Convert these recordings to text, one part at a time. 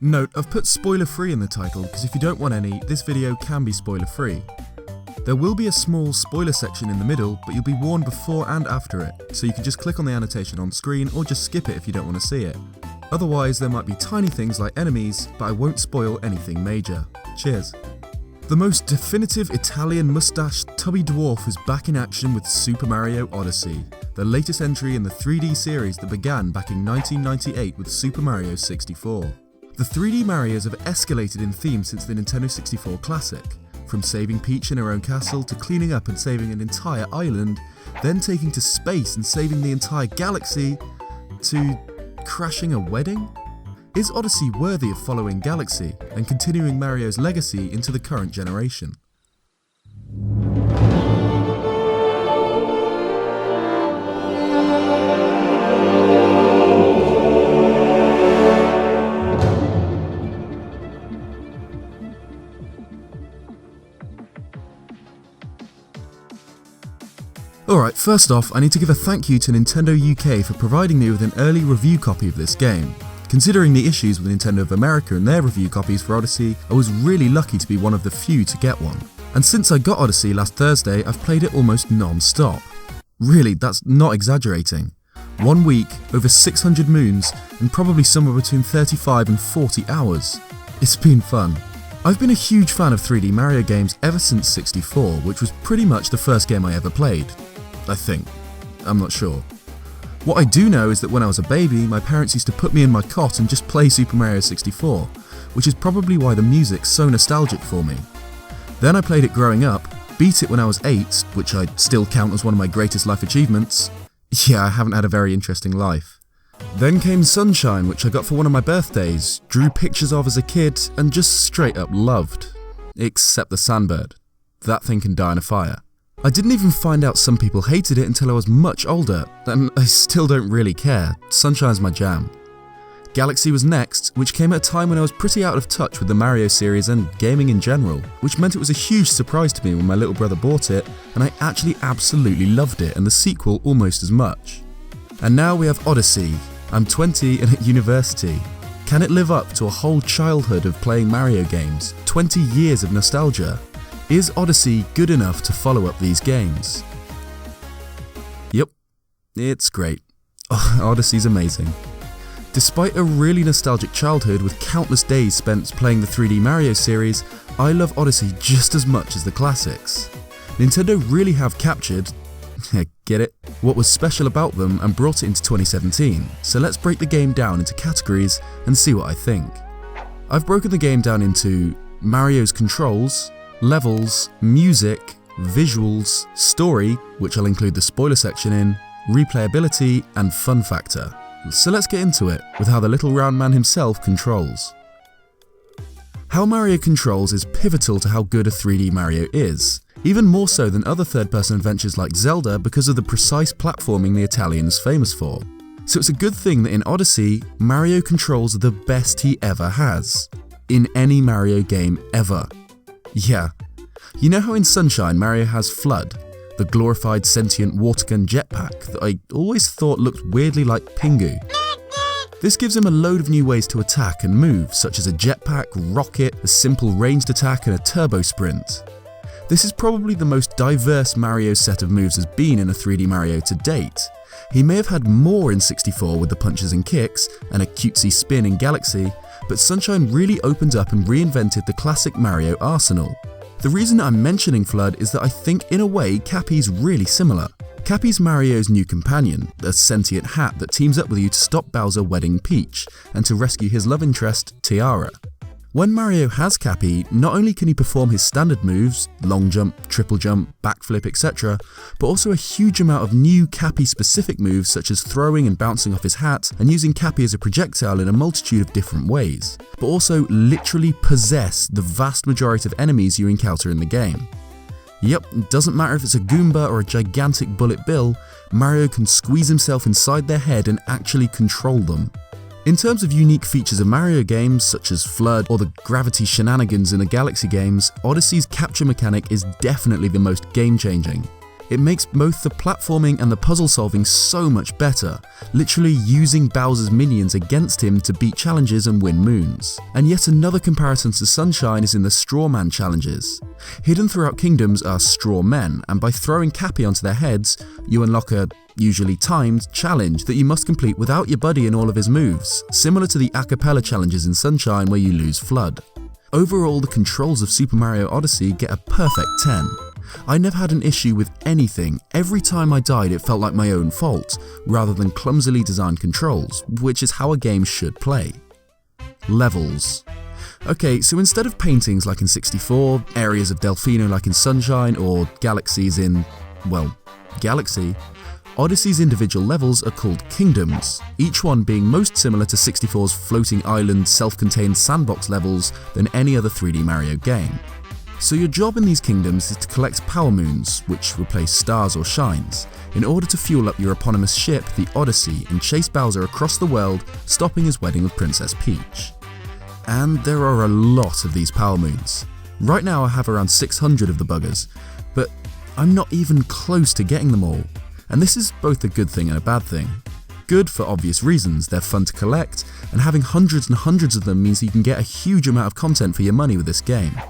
Note, I've put spoiler free in the title because if you don't want any, this video can be spoiler free. There will be a small spoiler section in the middle, but you'll be warned before and after it, so you can just click on the annotation on screen or just skip it if you don't want to see it. Otherwise, there might be tiny things like enemies, but I won't spoil anything major. Cheers. The most definitive Italian mustached tubby dwarf is back in action with Super Mario Odyssey, the latest entry in the 3D series that began back in 1998 with Super Mario 64. The 3D Marios have escalated in theme since the Nintendo 64 classic, from saving Peach in her own castle to cleaning up and saving an entire island, then taking to space and saving the entire galaxy, to crashing a wedding? Is Odyssey worthy of following Galaxy and continuing Mario's legacy into the current generation? Alright, first off, I need to give a thank you to Nintendo UK for providing me with an early review copy of this game. Considering the issues with Nintendo of America and their review copies for Odyssey, I was really lucky to be one of the few to get one. And since I got Odyssey last Thursday, I've played it almost non-stop. Really, that's not exaggerating. 1 week, over 600 moons, and probably somewhere between 35 and 40 hours. It's been fun. I've been a huge fan of 3D Mario games ever since 64, which was pretty much the first game I ever played. I think. I'm not sure. What I do know is that when I was a baby, my parents used to put me in my cot and just play Super Mario 64, which is probably why the music's so nostalgic for me. Then I played it growing up, beat it when I was 8, which I still count as one of my greatest life achievements. Yeah, I haven't had a very interesting life. Then came Sunshine, which I got for one of my birthdays, drew pictures of as a kid, and just straight up loved. Except the Sandbird. That thing can die in a fire. I didn't even find out some people hated it until I was much older, and I still don't really care. Sunshine's my jam. Galaxy was next, which came at a time when I was pretty out of touch with the Mario series and gaming in general, which meant it was a huge surprise to me when my little brother bought it, and I actually absolutely loved it, and the sequel almost as much. And now we have Odyssey. I'm 20 and at university. Can it live up to a whole childhood of playing Mario games? 20 years of nostalgia? Is Odyssey good enough to follow up these games? Yep, it's great. Oh, Odyssey's amazing. Despite a really nostalgic childhood with countless days spent playing the 3D Mario series, I love Odyssey just as much as the classics. Nintendo really have captured, get it, what was special about them and brought it into 2017, so let's break the game down into categories and see what I think. I've broken the game down into Mario's controls, levels, music, visuals, story, which I'll include the spoiler section in, replayability, and fun factor. So let's get into it with how the little round man himself controls. How Mario controls is pivotal to how good a 3D Mario is, even more so than other third-person adventures like Zelda because of the precise platforming the Italian is famous for. So it's a good thing that in Odyssey, Mario controls the best he ever has, in any Mario game ever. Yeah. You know how in Sunshine Mario has Flood, the glorified sentient water gun jetpack that I always thought looked weirdly like Pingu? This gives him a load of new ways to attack and move, such as a jetpack, rocket, a simple ranged attack and a turbo sprint. This is probably the most diverse Mario set of moves has been in a 3D Mario to date. He may have had more in 64 with the punches and kicks, and a cutesy spin in Galaxy, but Sunshine really opened up and reinvented the classic Mario arsenal. The reason I'm mentioning Flood is that I think in a way Cappy's really similar. Cappy's Mario's new companion, a sentient hat that teams up with you to stop Bowser wedding Peach, and to rescue his love interest, Tiara. When Mario has Cappy, not only can he perform his standard moves, long jump, triple jump, backflip, etc., but also a huge amount of new Cappy-specific moves such as throwing and bouncing off his hat, and using Cappy as a projectile in a multitude of different ways, but also literally possess the vast majority of enemies you encounter in the game. Yep, doesn't matter if it's a Goomba or a gigantic Bullet Bill, Mario can squeeze himself inside their head and actually control them. In terms of unique features of Mario games, such as Flood or the gravity shenanigans in the Galaxy games, Odyssey's capture mechanic is definitely the most game-changing. It makes both the platforming and the puzzle solving so much better, literally using Bowser's minions against him to beat challenges and win moons. And yet another comparison to Sunshine is in the Straw Man challenges. Hidden throughout kingdoms are straw men, and by throwing Cappy onto their heads, you unlock a, usually timed, challenge that you must complete without your buddy in all of his moves, similar to the a cappella challenges in Sunshine where you lose Flood. Overall, the controls of Super Mario Odyssey get a perfect 10. I never had an issue with anything. Every time I died it felt like my own fault, rather than clumsily designed controls, which is how a game should play. Levels. Okay, so instead of paintings like in 64, areas of Delfino like in Sunshine, or galaxies in, well, Galaxy, Odyssey's individual levels are called kingdoms, each one being most similar to 64's floating island self-contained sandbox levels than any other 3D Mario game. So your job in these kingdoms is to collect power moons, which replace stars or shines, in order to fuel up your eponymous ship, the Odyssey, and chase Bowser across the world, stopping his wedding with Princess Peach. And there are a lot of these power moons. Right now I have around 600 of the buggers, but I'm not even close to getting them all. And this is both a good thing and a bad thing. Good for obvious reasons, they're fun to collect, and having hundreds and hundreds of them means you can get a huge amount of content for your money with this game.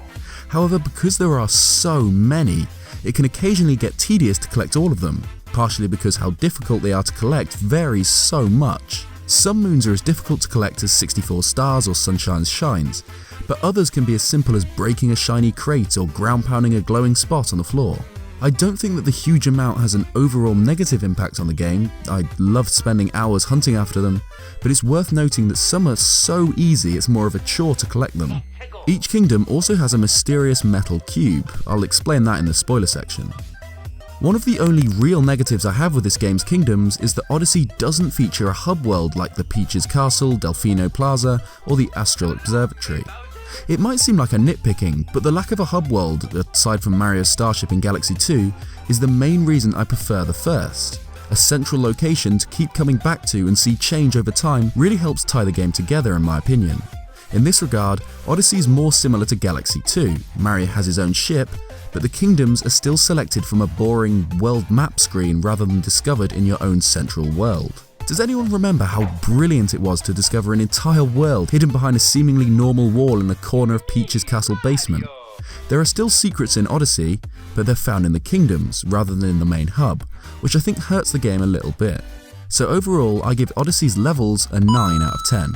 However, because there are so many, it can occasionally get tedious to collect all of them, partially because how difficult they are to collect varies so much. Some moons are as difficult to collect as 64 stars or Sunshine's shines, but others can be as simple as breaking a shiny crate or ground pounding a glowing spot on the floor. I don't think that the huge amount has an overall negative impact on the game. I loved spending hours hunting after them, but it's worth noting that some are so easy it's more of a chore to collect them. Each kingdom also has a mysterious metal cube. I'll explain that in the spoiler section. One of the only real negatives I have with this game's kingdoms is that Odyssey doesn't feature a hub world like the Peach's Castle, Delfino Plaza, or the Astral Observatory. It might seem like a nitpicking, but the lack of a hub world, aside from Mario's Starship in Galaxy 2, is the main reason I prefer the first. A central location to keep coming back to and see change over time really helps tie the game together in my opinion. In this regard, Odyssey is more similar to Galaxy 2. Mario has his own ship, but the kingdoms are still selected from a boring world map screen rather than discovered in your own central world. Does anyone remember how brilliant it was to discover an entire world hidden behind a seemingly normal wall in the corner of Peach's castle basement? There are still secrets in Odyssey, but they're found in the kingdoms rather than in the main hub, which I think hurts the game a little bit. So overall, I give Odyssey's levels a 9 out of 10.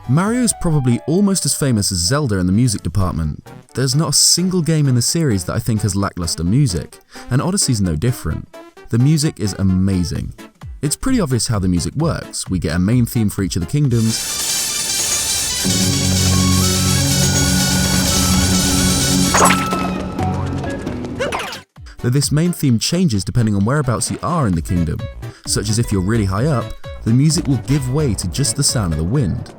Mario is probably almost as famous as Zelda in the music department. There's not a single game in the series that I think has lackluster music, and Odyssey's no different. The music is amazing. It's pretty obvious how the music works. We get a main theme for each of the kingdoms, though this main theme changes depending on whereabouts you are in the kingdom, such as if you're really high up, the music will give way to just the sound of the wind.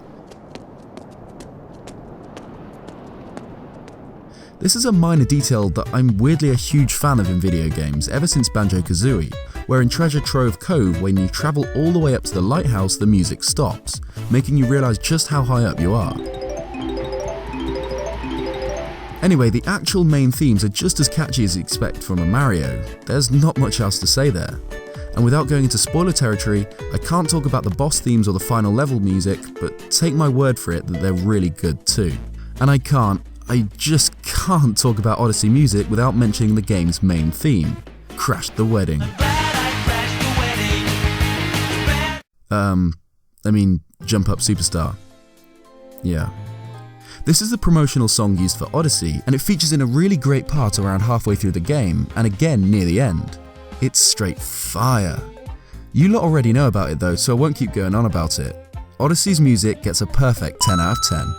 This is a minor detail that I'm weirdly a huge fan of in video games ever since Banjo-Kazooie, where in Treasure Trove Cove when you travel all the way up to the lighthouse the music stops, making you realise just how high up you are. Anyway, the actual main themes are just as catchy as you expect from a Mario. There's not much else to say there. And without going into spoiler territory, I can't talk about the boss themes or the final level music, but take my word for it that they're really good too. And I just can't talk about Odyssey music without mentioning the game's main theme, Crash the Wedding. Jump Up Superstar. Yeah. This is the promotional song used for Odyssey, and it features in a really great part around halfway through the game, and again near the end. It's straight fire. You lot already know about it though, so I won't keep going on about it. Odyssey's music gets a perfect 10 out of 10.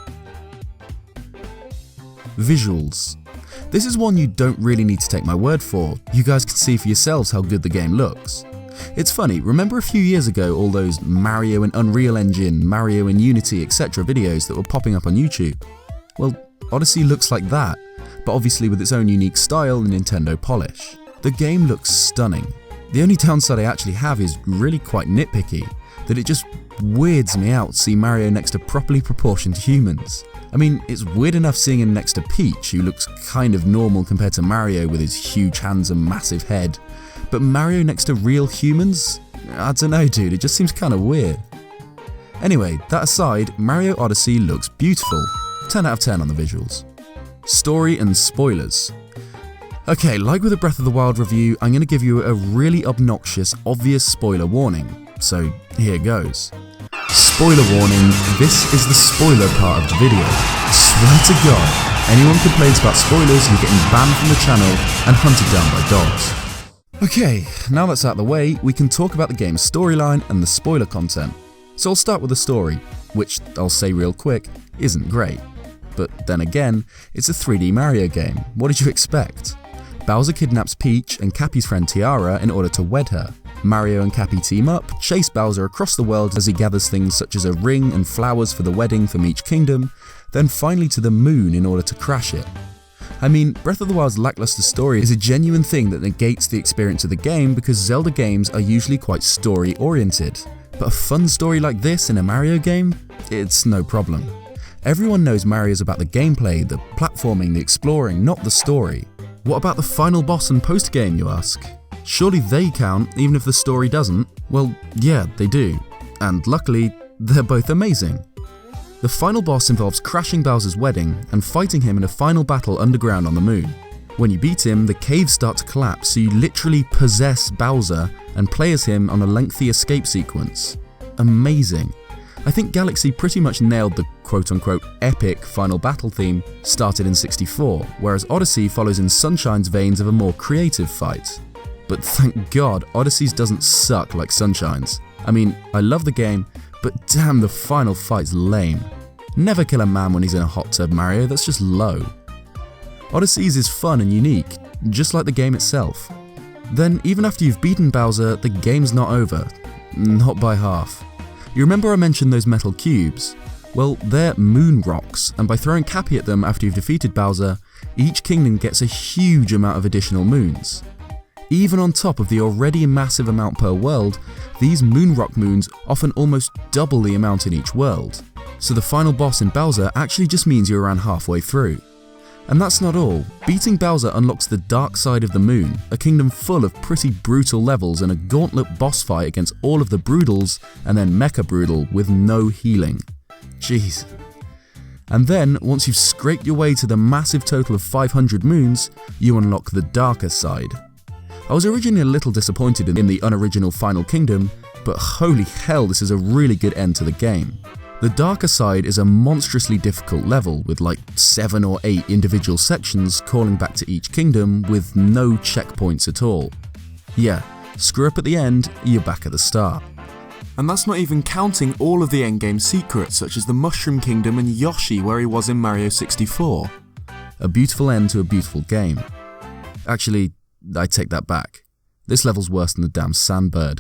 Visuals. This is one you don't really need to take my word for, you guys can see for yourselves how good the game looks. It's funny, remember a few years ago all those Mario in Unreal Engine, Mario in Unity, etc. videos that were popping up on YouTube? Well, Odyssey looks like that, but obviously with its own unique style and Nintendo polish. The game looks stunning. The only downside I actually have is really quite nitpicky, that it just weirds me out to see Mario next to properly proportioned humans. I mean, it's weird enough seeing him next to Peach, who looks kind of normal compared to Mario with his huge hands and massive head. But Mario next to real humans? I don't know, dude, it just seems kind of weird. Anyway, that aside, Mario Odyssey looks beautiful. 10 out of 10 on the visuals. Story and spoilers. Okay, like with the Breath of the Wild review, I'm going to give you a really obnoxious, obvious spoiler warning. So, here goes. Spoiler warning, this is the spoiler part of the video. Swear to God, anyone complains about spoilers, you're getting banned from the channel and hunted down by dogs. Okay, now that's out of the way, we can talk about the game's storyline and the spoiler content. So I'll start with the story, which, I'll say real quick, isn't great. But then again, it's a 3D Mario game, what did you expect? Bowser kidnaps Peach and Cappy's friend Tiara in order to wed her. Mario and Cappy team up, chase Bowser across the world as he gathers things such as a ring and flowers for the wedding from each kingdom, then finally to the moon in order to crash it. I mean, Breath of the Wild's lackluster story is a genuine thing that negates the experience of the game because Zelda games are usually quite story-oriented. But a fun story like this in a Mario game? It's no problem. Everyone knows Mario's about the gameplay, the platforming, the exploring, not the story. What about the final boss and post-game, you ask? Surely they count, even if the story doesn't? Well, yeah, they do. And luckily, they're both amazing. The final boss involves crashing Bowser's wedding and fighting him in a final battle underground on the moon. When you beat him, the caves start to collapse, so you literally possess Bowser and play as him on a lengthy escape sequence. Amazing. I think Galaxy pretty much nailed the quote-unquote epic final battle theme started in 64, whereas Odyssey follows in Sunshine's veins of a more creative fight. But thank God, Odyssey's doesn't suck like Sunshine's. I mean, I love the game, but damn, the final fight's lame. Never kill a man when he's in a hot tub, Mario, that's just low. Odyssey's is fun and unique, just like the game itself. Then, even after you've beaten Bowser, the game's not over. Not by half. You remember I mentioned those metal cubes? Well, they're moon rocks, and by throwing Cappy at them after you've defeated Bowser, each kingdom gets a huge amount of additional moons. Even on top of the already massive amount per world, these moonrock moons often almost double the amount in each world. So the final boss in Bowser actually just means you're around halfway through. And that's not all. Beating Bowser unlocks the dark side of the moon, a kingdom full of pretty brutal levels and a gauntlet boss fight against all of the Broodals and then Mecha Broodal with no healing. Jeez. And then, once you've scraped your way to the massive total of 500 moons, you unlock the darker side. I was originally a little disappointed in the unoriginal Final Kingdom, but holy hell, this is a really good end to the game. The darker side is a monstrously difficult level with like 7 or 8 individual sections calling back to each kingdom with no checkpoints at all. Yeah, screw up at the end, you're back at the start. And that's not even counting all of the endgame secrets such as the Mushroom Kingdom and Yoshi where he was in Mario 64. A beautiful end to a beautiful game. Actually, I take that back. This level's worse than the damn Sandbird.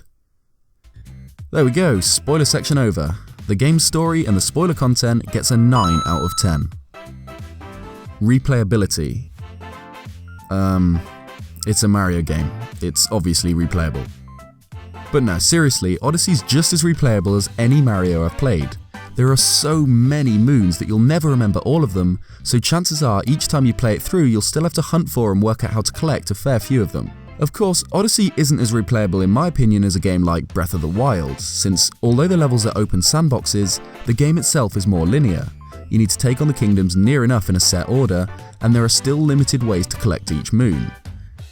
There we go, spoiler section over. The game's story and the spoiler content gets a 9 out of 10. Replayability. It's a Mario game. It's obviously replayable. But no, seriously, Odyssey's just as replayable as any Mario I've played. There are so many moons that you'll never remember all of them, so chances are each time you play it through you'll still have to hunt for and work out how to collect a fair few of them. Of course, Odyssey isn't as replayable in my opinion as a game like Breath of the Wild, since although the levels are open sandboxes, the game itself is more linear. You need to take on the kingdoms near enough in a set order, and there are still limited ways to collect each moon.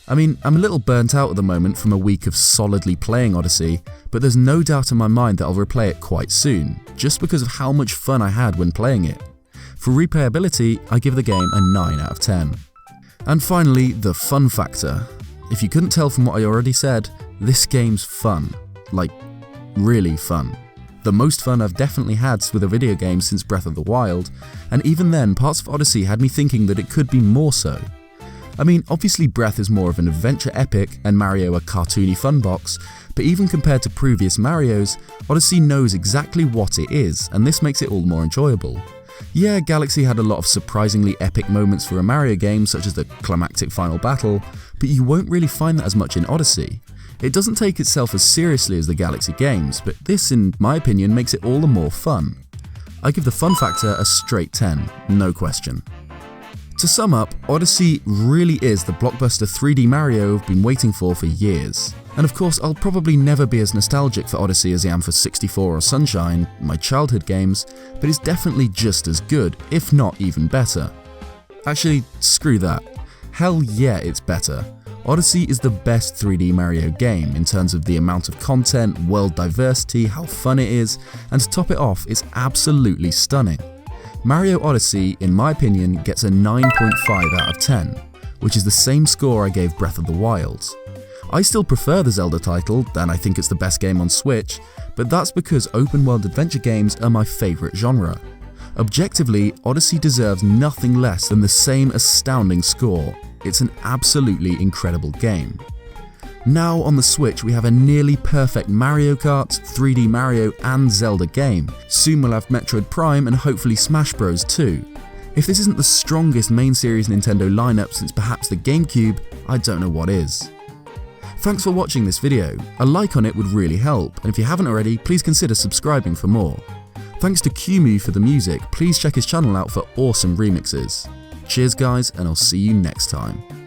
I mean, I'm a little burnt out at the moment from a week of solidly playing Odyssey, but there's no doubt in my mind that I'll replay it quite soon, just because of how much fun I had when playing it. For replayability, I give the game a 9 out of 10. And finally, the fun factor. If you couldn't tell from what I already said, this game's fun. Like, really fun. The most fun I've definitely had with a video game since Breath of the Wild, and even then parts of Odyssey had me thinking that it could be more so. I mean, obviously Breath is more of an adventure epic and Mario a cartoony fun box, but even compared to previous Marios, Odyssey knows exactly what it is, and this makes it all more enjoyable. Yeah, Galaxy had a lot of surprisingly epic moments for a Mario game, such as the climactic final battle, but you won't really find that as much in Odyssey. It doesn't take itself as seriously as the Galaxy games, but this, in my opinion, makes it all the more fun. I give the fun factor a straight 10, no question. To sum up, Odyssey really is the blockbuster 3D Mario I've been waiting for years. And of course, I'll probably never be as nostalgic for Odyssey as I am for 64 or Sunshine, my childhood games, but it's definitely just as good, if not even better. Actually, screw that. Hell yeah, it's better. Odyssey is the best 3D Mario game in terms of the amount of content, world diversity, how fun it is, and to top it off, it's absolutely stunning. Mario Odyssey, in my opinion, gets a 9.5 out of 10, which is the same score I gave Breath of the Wild. I still prefer the Zelda title, and I think it's the best game on Switch, but that's because open world adventure games are my favourite genre. Objectively, Odyssey deserves nothing less than the same astounding score. It's an absolutely incredible game. Now on the Switch we have a nearly perfect Mario Kart, 3D Mario and Zelda game. Soon we'll have Metroid Prime and hopefully Smash Bros too. If this isn't the strongest main series Nintendo lineup since perhaps the GameCube, I don't know what is. Thanks for watching this video. A like on it would really help, and if you haven't already, please consider subscribing for more. Thanks to Qmu for the music, please check his channel out for awesome remixes. Cheers guys, and I'll see you next time.